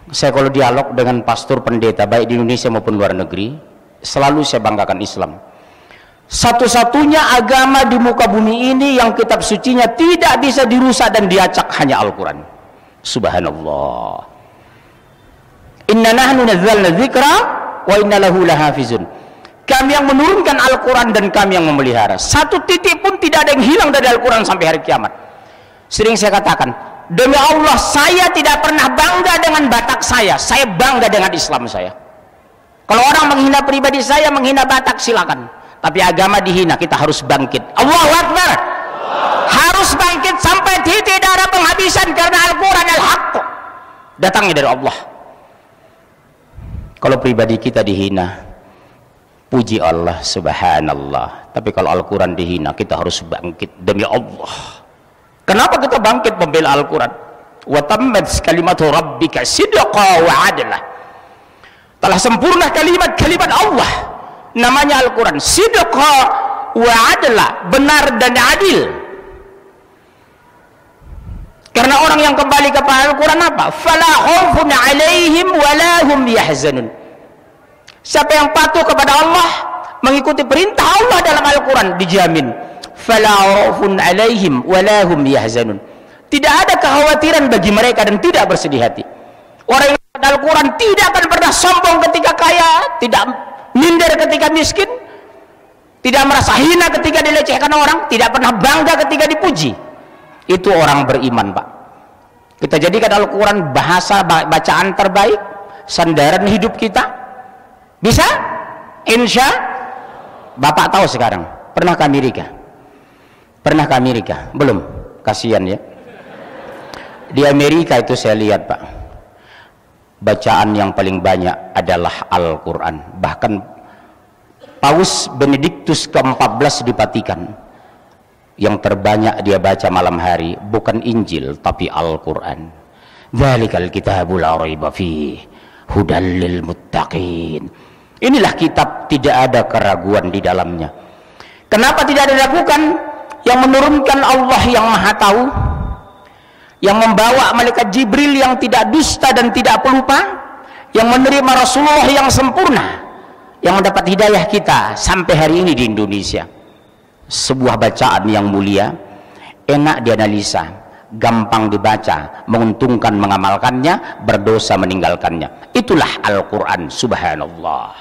Saya kalau dialog dengan pastor pendeta baik di Indonesia maupun luar negeri, selalu saya banggakan Islam. Satu-satunya agama di muka bumi ini yang kitab sucinya tidak bisa dirusak dan diacak hanya Al-Quran. Subhanallah. Inna nahnu nazzalna dzikra wa inna lahu lahafizun. Kami yang menurunkan Al-Quran dan kami yang memelihara. Satu titik pun tidak ada yang hilang dari Al-Quran sampai hari kiamat. Sering saya katakan, demi Allah saya tidak pernah bangga dengan Batak saya bangga dengan Islam saya. Kalau orang menghina pribadi saya, menghina Batak, silakan. Tapi agama dihina, kita harus bangkit. Allahu Akbar. Harus bangkit sampai titik darah penghabisan karena Al-Quran al-haq datangnya dari Allah. Kalau pribadi kita dihina, puji Allah, subhanallah. Tapi kalau Al-Quran dihina, kita harus bangkit demi Allah. Kenapa kita bangkit membela Al-Quran? Wa tammat kalimatu rabbika sidqa wa adlah. Telah sempurna kalimat-kalimat Allah, namanya Al-Quran, sidqa wa adla, benar dan adil. Karena orang yang kembali kepada Al-Quran apa? Fala khaufun alaihim wala hum yahzanun. Siapa yang patuh kepada Allah, mengikuti perintah Allah dalam Al-Quran, dijamin fala khaufun alaihim wala hum yahzanun. Tidak ada kekhawatiran bagi mereka dan tidak bersedih hati. Orang yang Al-Quran tidak akan pernah sombong ketika kaya, tidak minder ketika miskin, tidak merasa hina ketika dilecehkan orang, tidak pernah bangga ketika dipuji. Itu orang beriman, Pak. Kita jadikan Al-Quran bahasa bacaan terbaik, sandaran hidup kita. Bisa? Insya Bapak tahu sekarang. Pernah ke Amerika? Pernah ke Amerika? Belum? Kasihan ya. Di Amerika itu saya lihat, Pak, bacaan yang paling banyak adalah Al-Quran. Bahkan Paus Benediktus ke-14 di Vatikan, yang terbanyak dia baca malam hari bukan Injil tapi Al-Quran. Dzalikal kitabul la raiba fihi hudal lil muttaqin. Inilah kitab tidak ada keraguan di dalamnya. Kenapa tidak ada keraguan? Yang menurunkan Allah yang Maha Tahu, yang membawa malaikat Jibril yang tidak dusta dan tidak pelupa, yang menerima Rasulullah yang sempurna, yang mendapat hidayah kita sampai hari ini di Indonesia. Sebuah bacaan yang mulia, enak dianalisa, gampang dibaca, menguntungkan mengamalkannya, berdosa meninggalkannya. Itulah Al-Quran, subhanallah.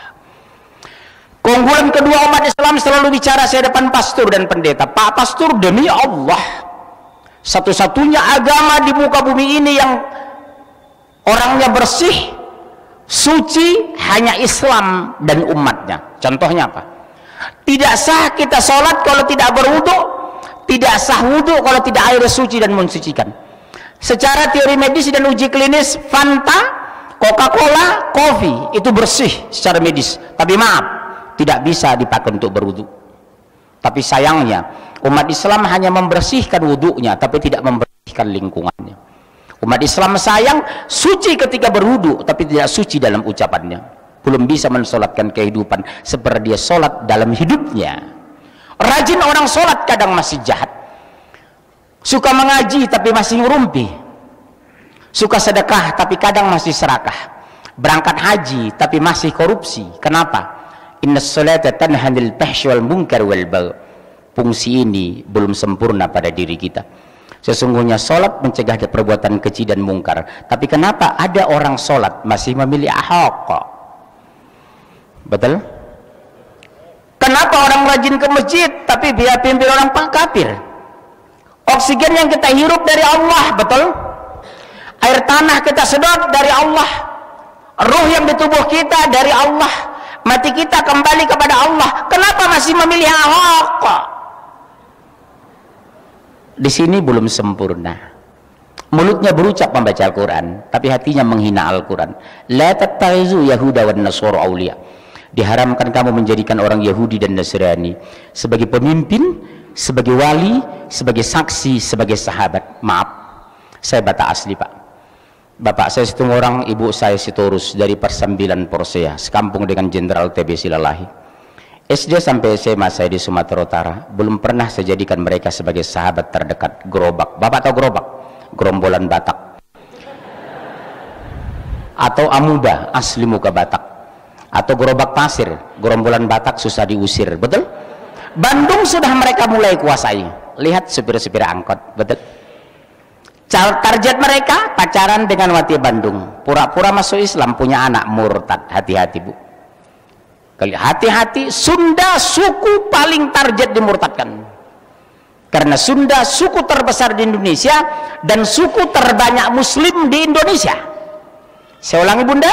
Keunggulan kedua umat Islam, selalu bicara saya depan pastor dan pendeta. Pak pastor, demi Allah, satu-satunya agama di muka bumi ini yang orangnya bersih, suci, hanya Islam dan umatnya. Contohnya apa? Tidak sah kita sholat kalau tidak berwudu, tidak sah wudu kalau tidak air suci dan mensucikan. Secara teori medis dan uji klinis, Fanta, Coca-Cola, kopi itu bersih secara medis, tapi maaf, tidak bisa dipakai untuk berwudu. Tapi sayangnya umat Islam hanya membersihkan wudunya tapi tidak membersihkan lingkungannya. Umat Islam sayang suci ketika berwudu tapi tidak suci dalam ucapannya. Belum bisa mensolatkan kehidupan seperti dia solat dalam hidupnya. Rajin orang solat kadang masih jahat, suka mengaji tapi masih ngerumpi, suka sedekah tapi kadang masih serakah, berangkat haji tapi masih korupsi. Kenapa? Inna sholata tanha 'anil fahsyi wal munkar wal baghi. Fungsi ini belum sempurna pada diri kita. Sesungguhnya solat mencegah perbuatan keji dan mungkar. Tapi kenapa ada orang solat masih memilih ahok? Betul? Kenapa orang rajin ke masjid tapi dia pimpin orang kafir? Oksigen yang kita hirup dari Allah, betul? Air tanah kita sedot dari Allah, ruh yang di tubuh kita dari Allah, mati kita kembali kepada Allah. Kenapa masih memilih ahok? Di sini belum sempurna. Mulutnya berucap membaca Al-Quran tapi hatinya menghina Al-Quran. La tattakhizu yahuda wan nasara awliya. Diharamkan kamu menjadikan orang Yahudi dan Nasrani sebagai pemimpin, sebagai wali, sebagai saksi, sebagai sahabat. Maaf, saya Batak asli, Pak. Bapak saya setengah orang, ibu saya Sitorus dari Persambilan Porsea, sekampung dengan Jenderal TB Silalahi. SD sampai SMA saya di Sumatera Utara, belum pernah saya jadikan mereka sebagai sahabat terdekat. Gerobak, Bapak tahu gerobak? Gerombolan Batak. atau amuba asli muka Batak, atau gerobak pasir, gerombolan Batak susah diusir, betul? Bandung sudah mereka mulai kuasai. Lihat supir-supir angkot, betul? Target mereka pacaran dengan wati Bandung, pura-pura masuk Islam, punya anak murtad. Hati-hati Bu, hati-hati. Sunda suku paling target dimurtadkan, karena Sunda suku terbesar di Indonesia dan suku terbanyak muslim di Indonesia. Saya ulangi Bunda,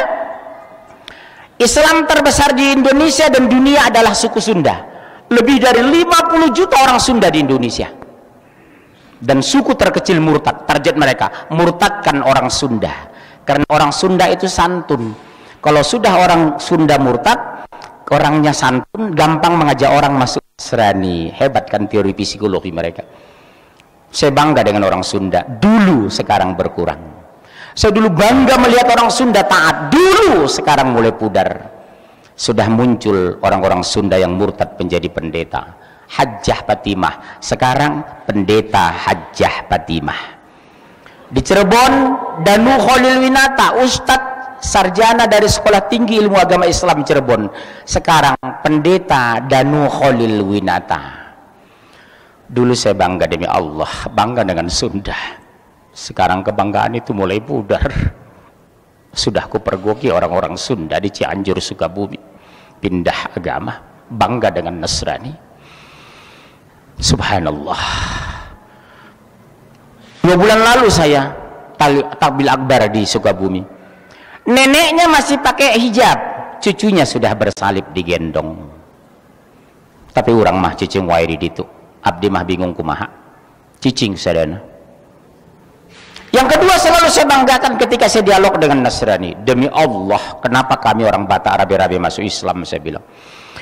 Islam terbesar di Indonesia dan dunia adalah suku Sunda. Lebih dari 50 juta orang Sunda di Indonesia. Dan suku terkecil murtad, target mereka murtadkan orang Sunda, karena orang Sunda itu santun. Kalau sudah orang Sunda murtad, orangnya santun, gampang mengajak orang masuk Nasrani. Hebat kan teori psikologi mereka. Saya bangga dengan orang Sunda dulu, sekarang berkurang. Saya dulu bangga melihat orang Sunda taat, dulu sekarang mulai pudar. Sudah muncul orang-orang Sunda yang murtad menjadi pendeta. Hajjah Fatimah, sekarang pendeta Hajjah Fatimah. Di Cirebon, Danu Khalil Winata, Ustadz sarjana dari Sekolah Tinggi Ilmu Agama Islam Cirebon, sekarang pendeta Danu Khalil Winata. Dulu saya bangga demi Allah, bangga dengan Sunda. Sekarang kebanggaan itu mulai pudar. Sudah kupergoki orang-orang Sunda di Cianjur, Sukabumi, pindah agama, bangga dengan Nasrani. Subhanallah. 2 bulan lalu saya takbil akbar di Sukabumi. Neneknya masih pakai hijab, cucunya sudah bersalib digendong. Tapi orang mah cicing wairi ditu, abdi mah bingung kumaha. Cicing sadana. Yang kedua selalu saya banggakan ketika saya dialog dengan Nasrani. Demi Allah, kenapa kami orang Batak rabi-rabi masuk Islam, saya bilang.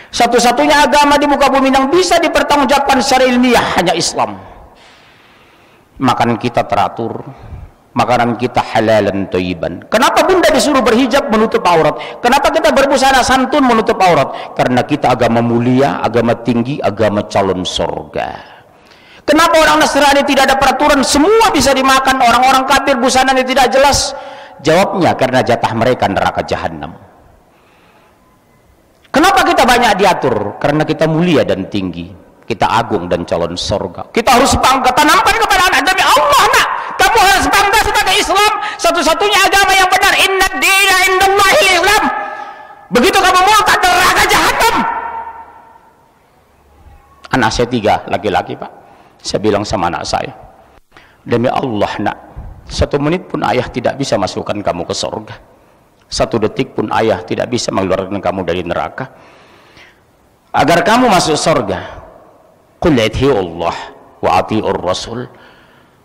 Satu-satunya agama di muka bumi yang bisa dipertanggungjawabkan secara ilmiah hanya Islam. Makanan kita teratur, makanan kita halalan thayyiban. Kenapa Bunda disuruh berhijab menutup aurat? Kenapa kita berbusana santun menutup aurat? Karena kita agama mulia, agama tinggi, agama calon surga. Kenapa orang Nasrani tidak ada peraturan, semua bisa dimakan, orang-orang kafir busananya tidak jelas? Jawabnya karena jatah mereka neraka jahanam. Kenapa kita banyak diatur? Karena kita mulia dan tinggi, kita agung dan calon surga. Kita harus bangga, tanamkan kepada anak, demi Allah nak, kamu harus bangga sebagai Islam, satu-satunya agama yang benar. Inna dina indallahil Islam. Begitu kamu murtad, neraka jahanam. Anak saya 3 laki-laki Pak. Saya bilang sama anak saya, demi Allah nak, 1 menit pun ayah tidak bisa masukkan kamu ke surga. 1 detik pun ayah tidak bisa mengeluarkan kamu dari neraka. Agar kamu masuk surga, qul atii'u Allah wa atii'ur Rasul,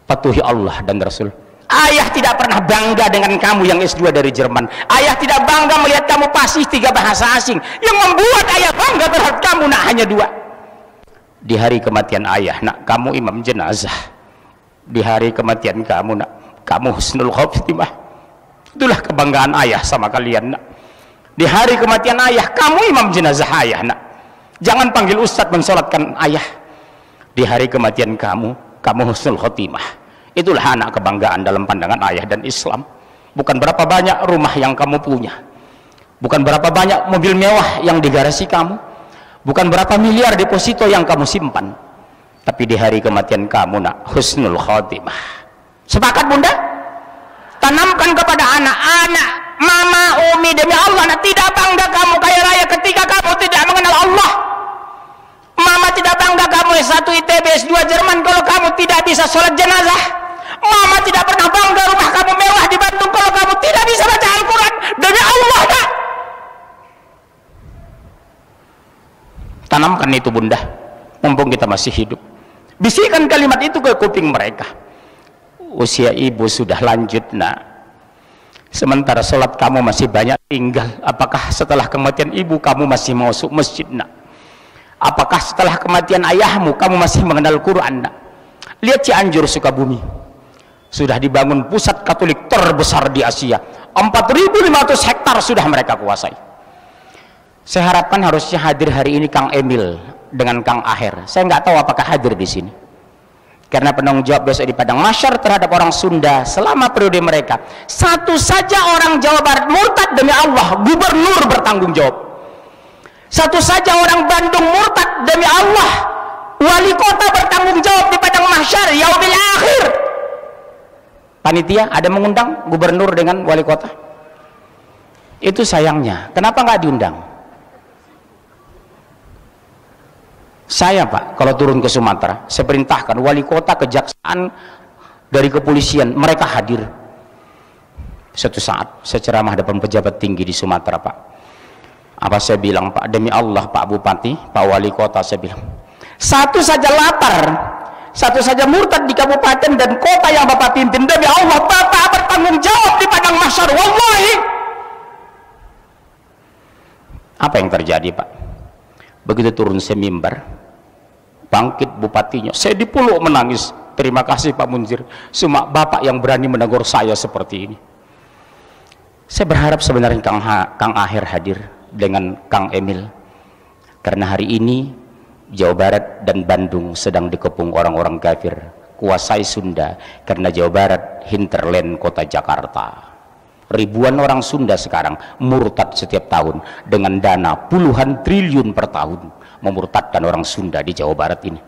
patuhi Allah dan Rasul. Ayah tidak pernah bangga dengan kamu yang S2 dari Jerman. Ayah tidak bangga melihat kamu fasih 3 bahasa asing. Yang membuat ayah bangga terhadap kamu nak hanya 2. Di hari kematian ayah nak, kamu imam jenazah. Di hari kematian kamu nak, kamu husnul khotimah. Itulah kebanggaan ayah sama kalian nak. Di hari kematian ayah, kamu imam jenazah ayah nak. Jangan panggil ustadz mensolatkan ayah. Di hari kematian kamu husnul khotimah. Itulah anak kebanggaan dalam pandangan ayah dan Islam. Bukan berapa banyak rumah yang kamu punya, bukan berapa banyak mobil mewah yang di garasi kamu, bukan berapa miliar deposito yang kamu simpan, tapi di hari kematian kamu nak, husnul khotimah. Sepakat Bunda? Tanamkan kepada anak-anak, mama, umi, demi Allah nak, tidak bangga kamu kaya raya ketika kamu tidak mengenal Allah. Mama tidak bangga kamu S1 ITB S2 Jerman kalau kamu tidak bisa sholat jenazah. Mama tidak pernah bangga rumah kamu mewah di Bandung kalau kamu tidak bisa baca Al-Quran. Demi Allah nak, tanamkan itu Bunda, mumpung kita masih hidup. Bisikan kalimat itu ke kuping mereka. Usia ibu sudah lanjut nak, sementara sholat kamu masih banyak tinggal. Apakah setelah kematian ibu kamu masih masuk masjid nak? Apakah setelah kematian ayahmu kamu masih mengenal Quran nak? Lihat Cianjur Sukabumi, sudah dibangun pusat Katolik terbesar di Asia. 4.500 hektar sudah mereka kuasai. Saya harapkan harusnya hadir hari ini Kang Emil dengan Kang Aher. Saya nggak tahu apakah hadir di sini. Karena penanggung jawab besok di padang mahsyar terhadap orang Sunda selama periode mereka. Satu saja orang Jawa Barat murtad, demi Allah gubernur bertanggung jawab. Satu saja orang Bandung murtad, demi Allah wali kota bertanggung jawab di padang mahsyar yaumil akhir. Panitia ada mengundang gubernur dengan wali kota? Itu sayangnya, kenapa nggak diundang? Saya Pak, kalau turun ke Sumatera, saya perintahkan wali kota, kejaksaan, dari kepolisian, mereka hadir. Suatu saat saya ceramah depan pejabat tinggi di Sumatera Pak. Apa saya bilang Pak, demi Allah Pak Bupati, Pak Wali Kota, saya bilang, satu saja lapar, satu saja murtad di kabupaten dan kota yang Bapak pimpin, demi Allah Bapak bertanggung jawab di padang mahsyar, wallahi. Apa yang terjadi Pak? Begitu turun saya mimbar, bangkit bupatinya, saya dipeluk menangis. Terima kasih Pak Munzir, cuma Bapak yang berani menegur saya seperti ini. Saya berharap sebenarnya Kang Aher hadir dengan Kang Emil, karena hari ini Jawa Barat dan Bandung sedang dikepung orang-orang kafir, kuasai Sunda, karena Jawa Barat hinterland kota Jakarta. Ribuan orang Sunda sekarang murtad setiap tahun dengan dana puluhan triliun per tahun, memurtadkan orang Sunda di Jawa Barat ini.